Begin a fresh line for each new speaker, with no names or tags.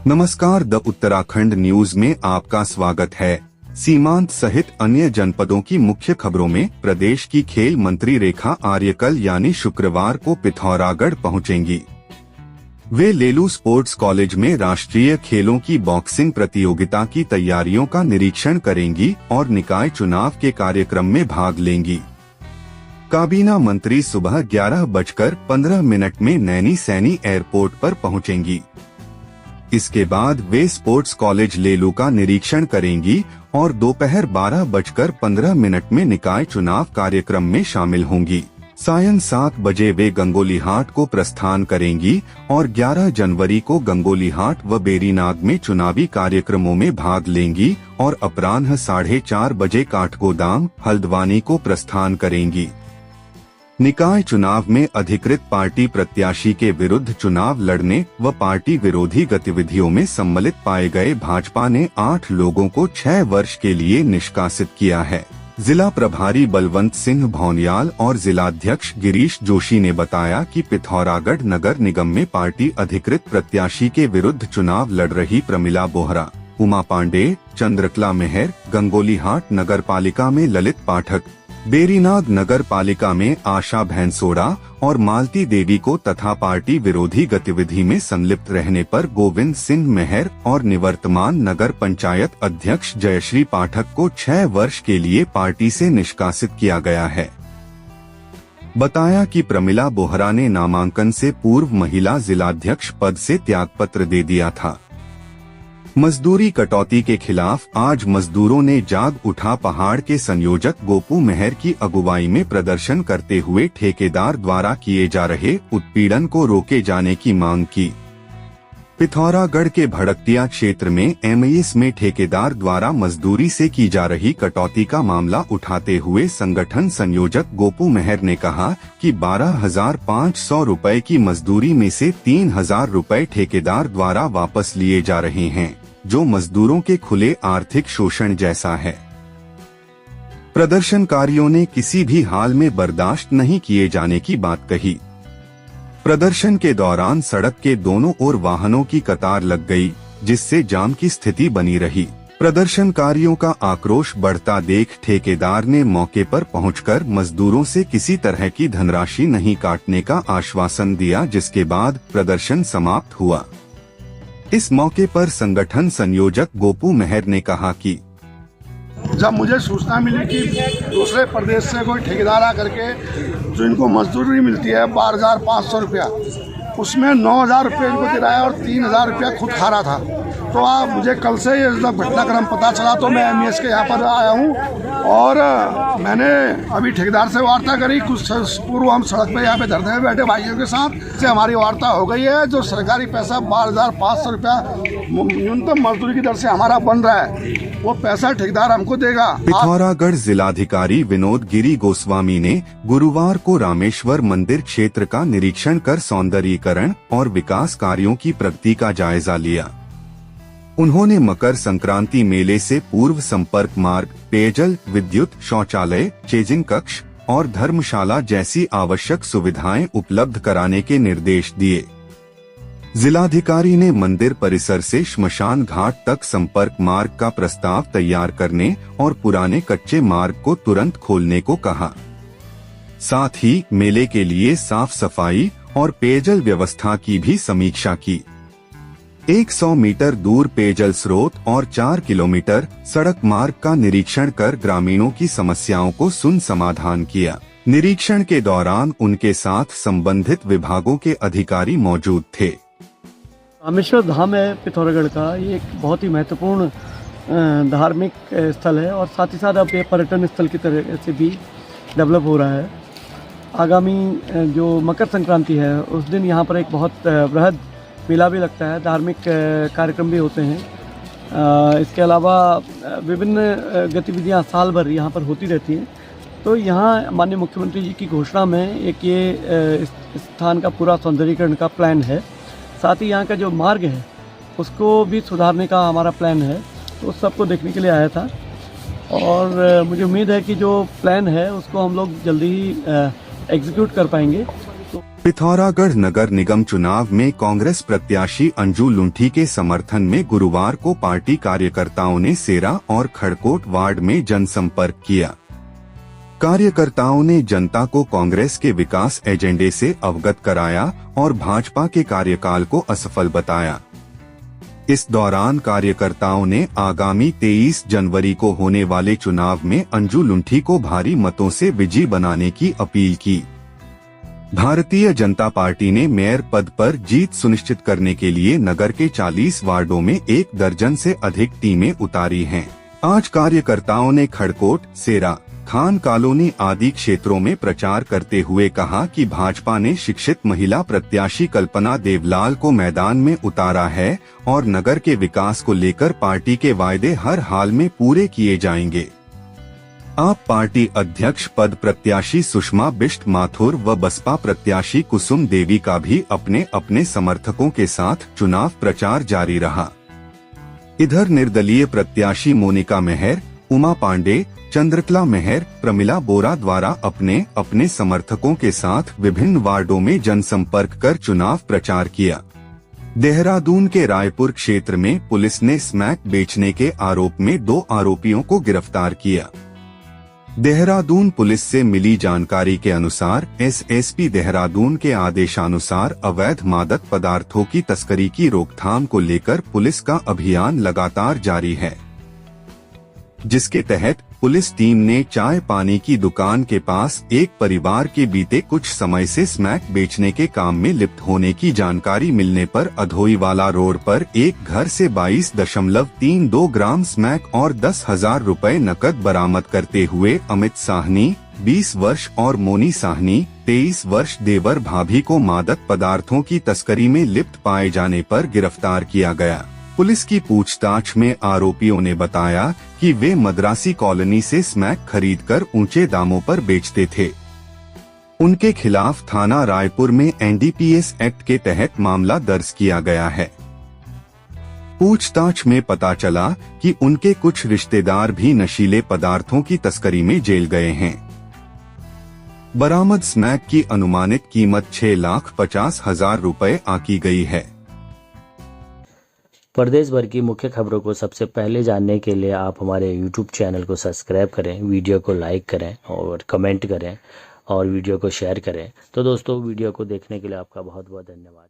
नमस्कार, the Uttarakhand news में आपका स्वागत है। सीमांत सहित अन्य जनपदों की मुख्य खबरों में प्रदेश की खेल मंत्री रेखा आर्य कल यानी शुक्रवार को पिथौरागढ़ पहुंचेंगी। वे लेलू स्पोर्ट्स कॉलेज में राष्ट्रीय खेलों की बॉक्सिंग प्रतियोगिता की तैयारियों का निरीक्षण करेंगी और निकाय चुनाव के कार्यक्रम में भाग लेंगी। काबीना मंत्री सुबह 11:15 में नैनी सैनी एयरपोर्ट पर पहुंचेंगी। इसके बाद वे स्पोर्ट्स कॉलेज लेलू का निरीक्षण करेंगी और दोपहर 12:15 में निकाय चुनाव कार्यक्रम में शामिल होंगी। सायं 7 बजे वे गंगोलीहाट को प्रस्थान करेंगी और 11 जनवरी को गंगोलीहाट व बेरीनाग में चुनावी कार्यक्रमों में भाग लेंगी और अपराह्न 4:30 बजे काठगोदाम हल्द्वानी को प्रस्थान करेंगी। निकाय चुनाव में अधिकृत पार्टी प्रत्याशी के विरुद्ध चुनाव लड़ने व पार्टी विरोधी गतिविधियों में सम्मिलित पाए गए भाजपा ने 8 लोगों को 6 वर्ष के लिए निष्कासित किया है। जिला प्रभारी बलवंत सिंह भौनियाल और जिलाध्यक्ष गिरीश जोशी ने बताया कि पिथौरागढ़ नगर निगम में पार्टी अधिकृत प्रत्याशी के विरुद्ध चुनाव लड़ रही प्रमिला बोहरा, उमा पांडे, चंद्रकला मेहर, गंगोलीहाट नगर पालिका में ललित पाठक, बेरीनाग नगर पालिका में आशा भैंसोड़ा और मालती देवी को तथा पार्टी विरोधी गतिविधि में संलिप्त रहने पर गोविंद सिंह मेहर और निवर्तमान नगर पंचायत अध्यक्ष जयश्री पाठक को 6 वर्ष के लिए पार्टी से निष्कासित किया गया है। बताया कि प्रमिला बोहरा ने नामांकन से पूर्व महिला जिलाध्यक्ष पद से त्यागपत्र दे दिया था। मजदूरी कटौती के खिलाफ आज मजदूरों ने जाग उठा पहाड़ के संयोजक गोपू मेहर की अगुवाई में प्रदर्शन करते हुए ठेकेदार द्वारा किए जा रहे उत्पीड़न को रोके जाने की मांग की। पिथौरागढ़ के भड़कटिया क्षेत्र में एमईएस में ठेकेदार द्वारा मजदूरी से की जा रही कटौती का मामला उठाते हुए संगठन संयोजक गोपू मेहर ने कहा कि 12,500 रुपए की मजदूरी में से 3,000 रुपए ठेकेदार द्वारा वापस लिए जा रहे हैं, जो मजदूरों के खुले आर्थिक शोषण जैसा है। प्रदर्शनकारियों ने किसी भी हाल में बर्दाश्त नहीं किए जाने की बात कही। प्रदर्शन के दौरान सड़क के दोनों ओर वाहनों की कतार लग गई, जिससे जाम की स्थिति बनी रही। प्रदर्शनकारियों का आक्रोश बढ़ता देख ठेकेदार ने मौके पर पहुंचकर मजदूरों से किसी तरह की धनराशि नहीं काटने का आश्वासन दिया, जिसके बाद प्रदर्शन समाप्त हुआ। इस मौके पर संगठन संयोजक गोपू मेहर ने कहा कि
जब मुझे सूचना मिली कि दूसरे प्रदेश से कोई ठेकेदार आकर के जो इनको मजदूरी मिलती है 12,500 रुपया, उसमें 9,000 रुपये इनको दिलाया और 3,000 रुपया खुद खा रहा था। तो आप मुझे कल से ये घटनाक्रम पता चला तो मैं एमईएस के यहाँ पर आया हूँ और मैंने अभी ठेकेदार से वार्ता करी। कुछ पूर्व हम सड़क पे यहाँ पे धरने में बैठे भाइयों के साथ से हमारी वार्ता हो गई है। जो सरकारी पैसा 12,500 रुपया न्यूनतम मजदूरी की दर से हमारा बन रहा है, वो पैसा ठेकेदार हमको देगा।
पिथौरागढ़ जिलाधिकारी विनोद गिरी गोस्वामी ने गुरुवार को रामेश्वर मंदिर क्षेत्र का निरीक्षण कर सौंदर्यीकरण और विकास कार्यों की प्रगति का जायजा लिया। उन्होंने मकर संक्रांति मेले से पूर्व संपर्क मार्ग, पेयजल, विद्युत, शौचालय, चेजिंग कक्ष और धर्मशाला जैसी आवश्यक सुविधाएं उपलब्ध कराने के निर्देश दिए। जिलाधिकारी ने मंदिर परिसर से श्मशान घाट तक संपर्क मार्ग का प्रस्ताव तैयार करने और पुराने कच्चे मार्ग को तुरंत खोलने को कहा। साथ ही मेले के लिए साफ सफाई और पेयजल व्यवस्था की भी समीक्षा की। 100 मीटर दूर पेयजल स्रोत और 4 किलोमीटर सड़क मार्ग का निरीक्षण कर ग्रामीणों की समस्याओं को सुन समाधान किया। निरीक्षण के दौरान उनके साथ संबंधित विभागों के अधिकारी मौजूद थे।
रामेश्वर धाम है पिथौरागढ़ का, ये एक बहुत ही महत्वपूर्ण धार्मिक स्थल है और साथ ही साथ अब ये पर्यटन स्थल की तरह से भी डेवलप हो रहा है। आगामी जो मकर संक्रांति है उस दिन यहाँ पर एक बहुत बृहद मेला भी लगता है, धार्मिक कार्यक्रम भी होते हैं। इसके अलावा विभिन्न गतिविधियाँ साल भर यहाँ पर होती रहती हैं। तो यहाँ माननीय मुख्यमंत्री जी की घोषणा में एक ये स्थान का पूरा सौंदर्यीकरण का प्लान है। साथ ही यहाँ का जो मार्ग है उसको भी सुधारने का हमारा प्लान है। तो उस सबको देखने के लिए आया था और मुझे उम्मीद है कि जो प्लान है उसको हम लोग जल्दी ही एग्जीक्यूट कर पाएंगे। तो
पिथौरागढ़ नगर निगम चुनाव में कांग्रेस प्रत्याशी अंजू लुंठी के समर्थन में गुरुवार को पार्टी कार्यकर्ताओं ने सेरा और खड़कोट वार्ड में जनसंपर्क किया। कार्यकर्ताओं ने जनता को कांग्रेस के विकास एजेंडे से अवगत कराया और भाजपा के कार्यकाल को असफल बताया। इस दौरान कार्यकर्ताओं ने आगामी 23 जनवरी को होने वाले चुनाव में अंजू लुंठी को भारी मतों से विजयी बनाने की अपील की। भारतीय जनता पार्टी ने मेयर पद पर जीत सुनिश्चित करने के लिए नगर के 40 वार्डों में 1 दर्जन से अधिक टीमें उतारी हैं। आज कार्यकर्ताओं ने खड़कोट, सेरा, खान कॉलोनी आदि क्षेत्रों में प्रचार करते हुए कहा कि भाजपा ने शिक्षित महिला प्रत्याशी कल्पना देवलाल को मैदान में उतारा है और नगर के विकास को लेकर पार्टी के वायदे हर हाल में पूरे किए जाएंगे। आप पार्टी अध्यक्ष पद प्रत्याशी सुषमा बिष्ट माथुर व बसपा प्रत्याशी कुसुम देवी का भी अपने अपने समर्थकों के साथ चुनाव प्रचार जारी रहा। इधर निर्दलीय प्रत्याशी मोनिका मेहर, उमा पांडे, चंद्रकला मेहर, प्रमिला बोरा द्वारा अपने अपने समर्थकों के साथ विभिन्न वार्डों में जनसंपर्क कर चुनाव प्रचार किया। देहरादून के रायपुर क्षेत्र में पुलिस ने स्मैक बेचने के आरोप में 2 आरोपियों को गिरफ्तार किया। देहरादून पुलिस से मिली जानकारी के अनुसार एसएसपी देहरादून के आदेशानुसार अवैध मादक पदार्थों की तस्करी की रोकथाम को लेकर पुलिस का अभियान लगातार जारी है, जिसके तहत पुलिस टीम ने चाय पानी की दुकान के पास एक परिवार के बीते कुछ समय से स्मैक बेचने के काम में लिप्त होने की जानकारी मिलने पर अधोईवाला रोड पर एक घर से 22.32 ग्राम स्मैक और 10,000 रुपए नकद बरामद करते हुए अमित साहनी 20 वर्ष और मोनी साहनी 23 वर्ष देवर भाभी को मादक पदार्थों की तस्करी में लिप्त पाए जाने पर गिरफ्तार किया गया। पुलिस की पूछताछ में आरोपियों ने बताया कि वे मद्रासी कॉलोनी से स्मैक खरीदकर ऊंचे दामों पर बेचते थे। उनके खिलाफ थाना रायपुर में एनडीपीएस एक्ट के तहत मामला दर्ज किया गया है। पूछताछ में पता चला कि उनके कुछ रिश्तेदार भी नशीले पदार्थों की तस्करी में जेल गए हैं। बरामद स्मैक की अनुमानित कीमत 6,50,000 रुपए आंकी गई है।
प्रदेश भर की मुख्य खबरों को सबसे पहले जानने के लिए आप हमारे YouTube चैनल को सब्सक्राइब करें, वीडियो को लाइक करें और कमेंट करें और वीडियो को शेयर करें। तो दोस्तों, वीडियो को देखने के लिए आपका बहुत बहुत धन्यवाद।